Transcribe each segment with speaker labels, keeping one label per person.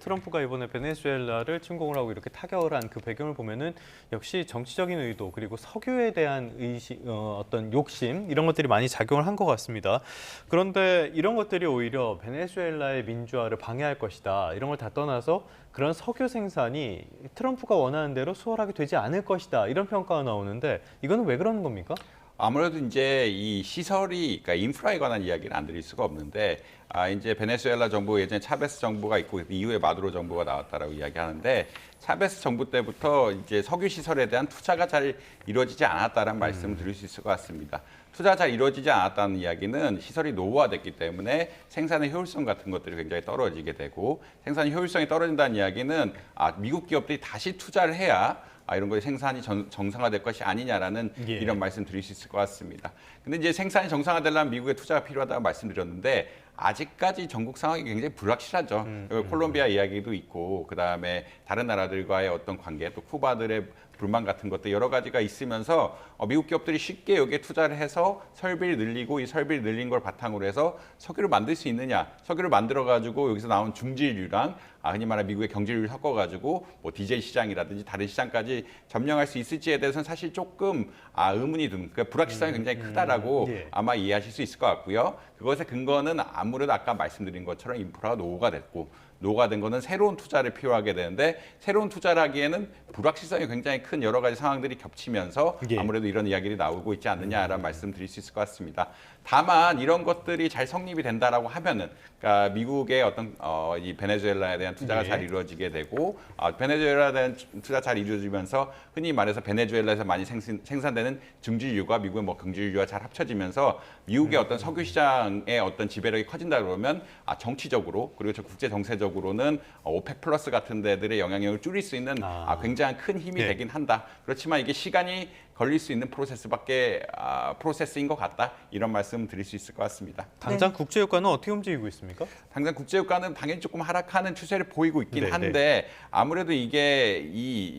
Speaker 1: 트럼프가 이번에 베네수엘라를 침공을 하고 이렇게 타격을 한 그 배경을 보면은 역시 정치적인 의도 그리고 석유에 대한 의식, 어떤 욕심 이런 것들이 많이 작용을 한 것 같습니다. 그런데 이런 것들이 오히려 베네수엘라의 민주화를 방해할 것이다. 이런 걸 다 떠나서 그런 석유 생산이 트럼프가 원하는 대로 수월하게 되지 않을 것이다. 이런 평가가 나오는데 이거는 왜 그러는 겁니까?
Speaker 2: 아무래도 이제 이 시설이, 그러니까 인프라에 관한 이야기는 안 드릴 수가 없는데, 이제 베네수엘라 정부 예전에 차베스 정부가 있고 이후에 마두로 정부가 나왔다라고 이야기하는데, 차베스 정부 때부터 이제 석유 시설에 대한 투자가 잘 이루어지지 않았다라는 말씀을 드릴 수 있을 것 같습니다. 투자가 잘 이루어지지 않았다는 이야기는 시설이 노후화됐기 때문에 생산의 효율성 같은 것들이 굉장히 떨어지게 되고, 생산의 효율성이 떨어진다는 이야기는 미국 기업들이 다시 투자를 해야 이런 거에 생산이 정상화될 것이 아니냐라는 이런 말씀 드릴 수 있을 것 같습니다. 근데 이제 생산이 정상화되려면 미국의 투자가 필요하다고 말씀드렸는데 아직까지 전국 상황이 굉장히 불확실하죠. 콜롬비아 이야기도 있고 그다음에 다른 나라들과의 어떤 관계 또 쿠바들의 불만 같은 것들 여러 가지가 있으면서 미국 기업들이 쉽게 여기에 투자를 해서 설비를 늘리고 이 설비를 늘린 걸 바탕으로 해서 석유를 만들 수 있느냐, 석유를 만들어 가지고 여기서 나온 중질유랑 흔히 말하는 미국의 경질유를 섞어가지고 뭐 디젤 시장이라든지 다른 시장까지 점령할 수 있을지에 대해서는 사실 조금 의문이 듭니다. 그러니까 불확실성이 굉장히 크다라고 아마 이해하실 수 있을 것 같고요. 그것의 근거는 아무래도 아까 말씀드린 것처럼 인프라가 노후가 됐고 노후가 거는 새로운 투자를 필요하게 되는데 새로운 투자를 하기에는 불확실성이 굉장히 큰 여러 가지 상황들이 겹치면서 아무래도 이런 이야기들이 나오고 있지 않느냐라는 말씀 드릴 수 있을 것 같습니다. 다만 이런 것들이 잘 성립이 된다라고 하면은 그러니까 미국의 어떤 이 베네수엘라에 대한 투자가 잘 이루어지게 되고 베네수엘라에 대한 투자가 잘 이루어지면서 흔히 말해서 베네수엘라에서 많이 생산되는 중질유가 미국의 뭐 경질유와 잘 합쳐지면서 미국의 어떤 석유 시장의 어떤 지배력이 커진다 그러면 정치적으로 그리고 저 국제 정세적으로는 오펙 플러스 같은 데들의 영향력을 줄일 수 있는 굉장히 큰 힘이 되긴 한다. 그렇지만 이게 시간이 걸릴 수 있는 프로세스인 것 같다. 이런 말씀 드릴 수 있을 것 같습니다.
Speaker 1: 당장 국제유가는 어떻게 움직이고 있습니까?
Speaker 2: 당장 국제유가는 당연히 조금 하락하는 추세를 보이고 있긴 한데 아무래도 이게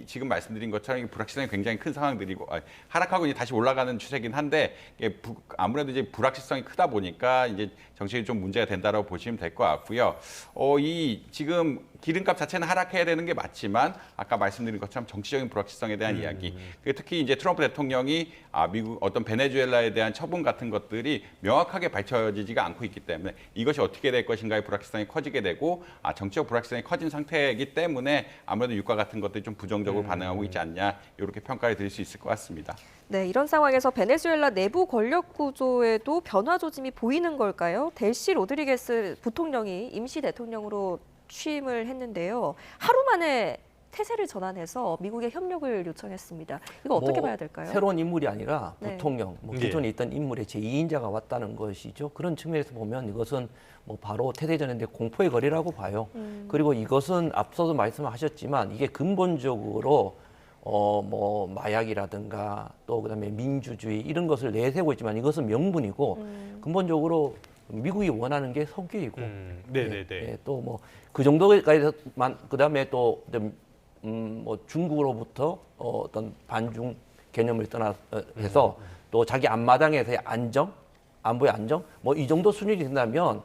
Speaker 2: 지금 말씀드린 것처럼 불확실성이 굉장히 큰 상황들이고 하락하고 이제 다시 올라가는 추세긴 한데 아무래도 이제 불확실성이 크다 보니까 이제 정책이 좀 문제가 된다라고 보시면 될 것 같고요. 지금 기름값 자체는 하락해야 되는 게 맞지만 아까 말씀드린 것처럼 정치적인 불확실성에 대한 이야기. 특히 이제 트럼프 대통령이 미국 어떤 베네수엘라에 대한 처분 같은 것들이 명확하게 밝혀지지가 않고 있기 때문에 이것이 어떻게 될 것인가의 불확실성이 커지게 되고 정치적 불확실성이 커진 상태이기 때문에 아무래도 유가 같은 것들이 좀 부정적으로 반응하고 있지 않냐 이렇게 평가를 드릴 수 있을 것 같습니다.
Speaker 3: 네, 이런 상황에서 베네수엘라 내부 권력 구조에도 변화 조짐이 보이는 걸까요? 델시 로드리게스 부통령이 임시 대통령으로 취임을 했는데요. 하루 만에 태세를 전환해서 미국의 협력을 요청했습니다. 이거 어떻게 봐야 될까요?
Speaker 4: 새로운 인물이 아니라 부통령, 기존에 있던 인물의 제2인자가 왔다는 것이죠. 그런 측면에서 보면 이것은 바로 태세전환의 공포의 거리라고 봐요. 그리고 이것은 앞서도 말씀하셨지만 이게 근본적으로 마약이라든가 또 그다음에 민주주의 이런 것을 내세우고 있지만 이것은 명분이고 근본적으로 미국이 원하는 게 석유이고 또 그 정도까지만 그다음에 또 중국으로부터 어떤 반중 개념을 떠나서 또 자기 앞마당에서의 안정, 안보의 안정 이 정도 수준이 된다면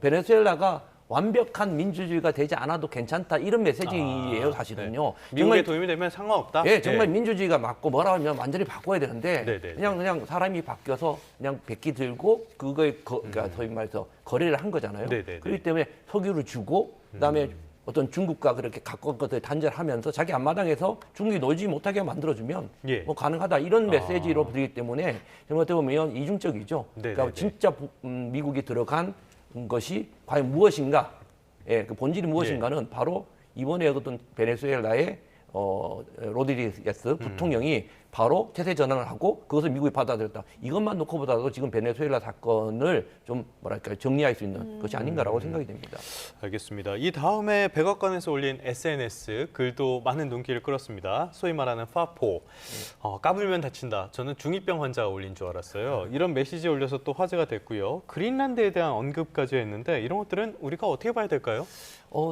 Speaker 4: 베네수엘라가 완벽한 민주주의가 되지 않아도 괜찮다 이런 메시지예요 사실은요.
Speaker 1: 미국에 도움이 되면 상관없다.
Speaker 4: 정말 민주주의가 맞고 뭐라 하면 완전히 바꿔야 되는데 그냥 사람이 바뀌어서 그냥 백기 들고 그거에 그러니까 소위 말해서 거래를 한 거잖아요. 그렇기 때문에 석유를 주고 그다음에 어떤 중국과 그렇게 가까운 것들 단절하면서 자기 앞마당에서 중국이 놀지 못하게 만들어주면 가능하다 이런 메시지로 들기 때문에 어떻게 보면 이중적이죠. 그러니까 진짜 미국이 들어간 것이 과연 무엇인가, 그 본질이 무엇인가는 바로 이번에 어떤 베네수엘라의 로드리게스 부통령이 바로 태세 전환을 하고 그것을 미국이 받아들였다. 이것만 놓고 보더라도 지금 베네수엘라 사건을 좀 정리할 수 있는 것이 아닌가라고 생각이 됩니다.
Speaker 1: 알겠습니다. 이 다음에 백악관에서 올린 SNS 글도 많은 눈길을 끌었습니다. 소위 말하는 파포, 까불면 다친다. 저는 중2병 환자가 올린 줄 알았어요. 이런 메시지 올려서 또 화제가 됐고요. 그린란드에 대한 언급까지 했는데 이런 것들은 우리가 어떻게 봐야 될까요?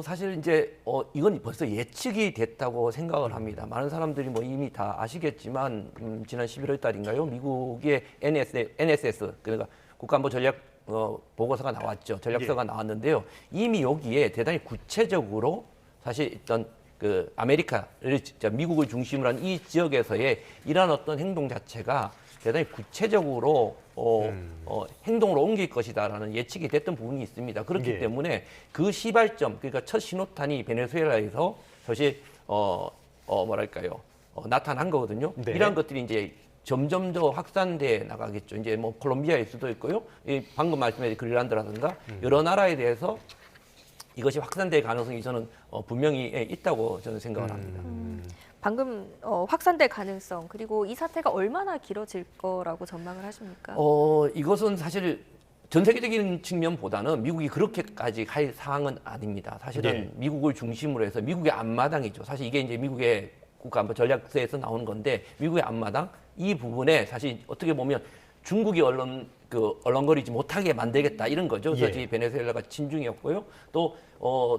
Speaker 4: 사실 이제 이건 벌써 예측이 됐다고 생각을 합니다. 많은 사람들이 이미 다 아시겠지만 지난 11월 달인가요? 미국의 NSS 그러니까 국가안보 전략 보고서가 나왔죠. 전략서가 나왔는데요. 이미 여기에 대단히 구체적으로 사실 어떤 그 아메리카를 진짜 미국을 중심으로 한 이 지역에서의 이러한 어떤 행동 자체가 대단히 구체적으로 행동으로 옮길 것이다라는 예측이 됐던 부분이 있습니다. 그렇기 때문에 그 시발점, 그러니까 첫 신호탄이 베네수엘라에서 사실 뭐랄까요 나타난 거거든요.
Speaker 1: 네.
Speaker 4: 이러한 것들이 이제 점점 더 확산돼 나가겠죠. 이제 뭐 콜롬비아일 수도 있고요. 이 방금 말씀하신 그린란드라든가 여러 나라에 대해서 이것이 확산될 가능성이 저는 분명히 있다고 저는 생각을 합니다.
Speaker 3: 방금 확산될 가능성 그리고 이 사태가 얼마나 길어질 거라고 전망을 하십니까?
Speaker 4: 이것은 사실 전 세계적인 측면보다는 미국이 그렇게까지 할 사항은 아닙니다. 사실은 미국을 중심으로 해서 미국의 앞마당이죠. 사실 이게 이제 미국의 국가안보 전략서에서 나오는 건데 미국의 앞마당 이 부분에 사실 어떻게 보면 중국이 얼렁거리지 못하게 만들겠다 이런 거죠. 그래서 이 베네수엘라가 친중이었고요. 또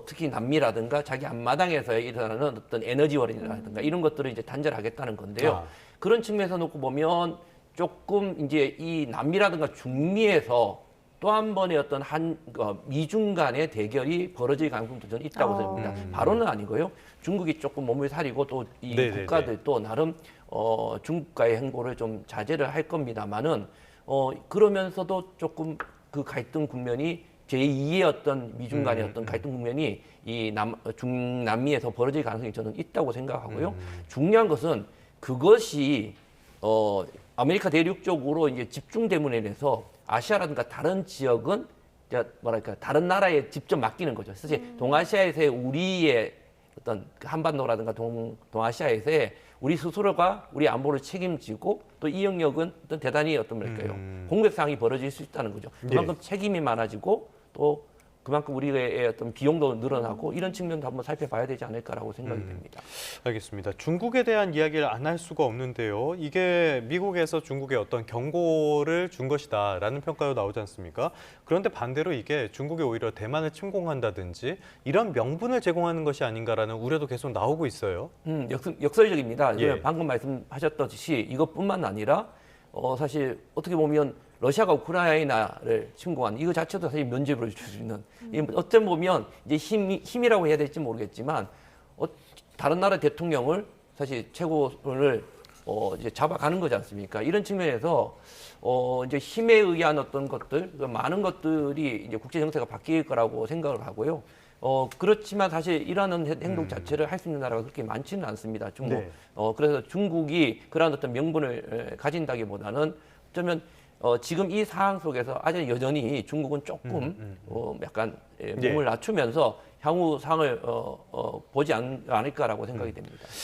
Speaker 4: 특히 남미라든가 자기 앞마당에서 일어나는 어떤 에너지원이라든가 이런 것들을 이제 단절하겠다는 건데요. 그런 측면에서 놓고 보면 조금 이제 이 남미라든가 중미에서 또 한 번의 어떤 미중 간의 대결이 벌어질 가능성도 저는 있다고 생각합니다. 바로는 아니고요. 중국이 조금 몸을 사리고 또 이 국가들도 나름 중국과의 행보를 좀 자제를 할 겁니다만은 그러면서도 조금 그 갈등 국면이 제2의 어떤 미중 간의 어떤 갈등 국면이 이 중남미에서 벌어질 가능성이 저는 있다고 생각하고요. 중요한 것은 그것이 아메리카 대륙 쪽으로 이제 집중됨으로 인해서 아시아라든가 다른 지역은 뭐랄까 다른 나라에 직접 맡기는 거죠. 사실 동아시아에서의 우리의 어떤 한반도라든가 동아시아에서의 우리 스스로가 우리 안보를 책임지고 또 이 영역은 어떤 대단히 어떤 뭐랄까요 공백상이 벌어질 수 있다는 거죠. 그만큼 책임이 많아지고 또 그만큼 우리의 어떤 비용도 늘어나고 이런 측면도 한번 살펴봐야 되지 않을까라고 생각이 됩니다.
Speaker 1: 알겠습니다. 중국에 대한 이야기를 안 할 수가 없는데요. 이게 미국에서 중국에 어떤 경고를 준 것이다라는 평가도 나오지 않습니까? 그런데 반대로 이게 중국이 오히려 대만을 침공한다든지 이런 명분을 제공하는 것이 아닌가라는 우려도 계속 나오고 있어요.
Speaker 4: 역설적입니다. 방금 말씀하셨듯이 이것뿐만 아니라 사실 어떻게 보면 러시아가 우크라이나를 침공한 이거 자체도 사실 면죄부를 줄 수 있는 어쩌면 보면 이제 힘이라고 해야 될지 모르겠지만 다른 나라 대통령을 사실 최고를 이제 잡아가는 거지 않습니까? 이런 측면에서 이제 힘에 의한 어떤 것들 많은 것들이 이제 국제 정세가 바뀔 거라고 생각을 하고요. 그렇지만 사실 이러한 행동 자체를 할 수 있는 나라가 그렇게 많지는 않습니다. 중국. 그래서 중국이 그러한 어떤 명분을 가진다기보다는 어쩌면 지금 이 상황 속에서 아직 여전히 중국은 조금 약간 몸을 낮추면서 향후 상을 보지 않을까라고 생각이 됩니다.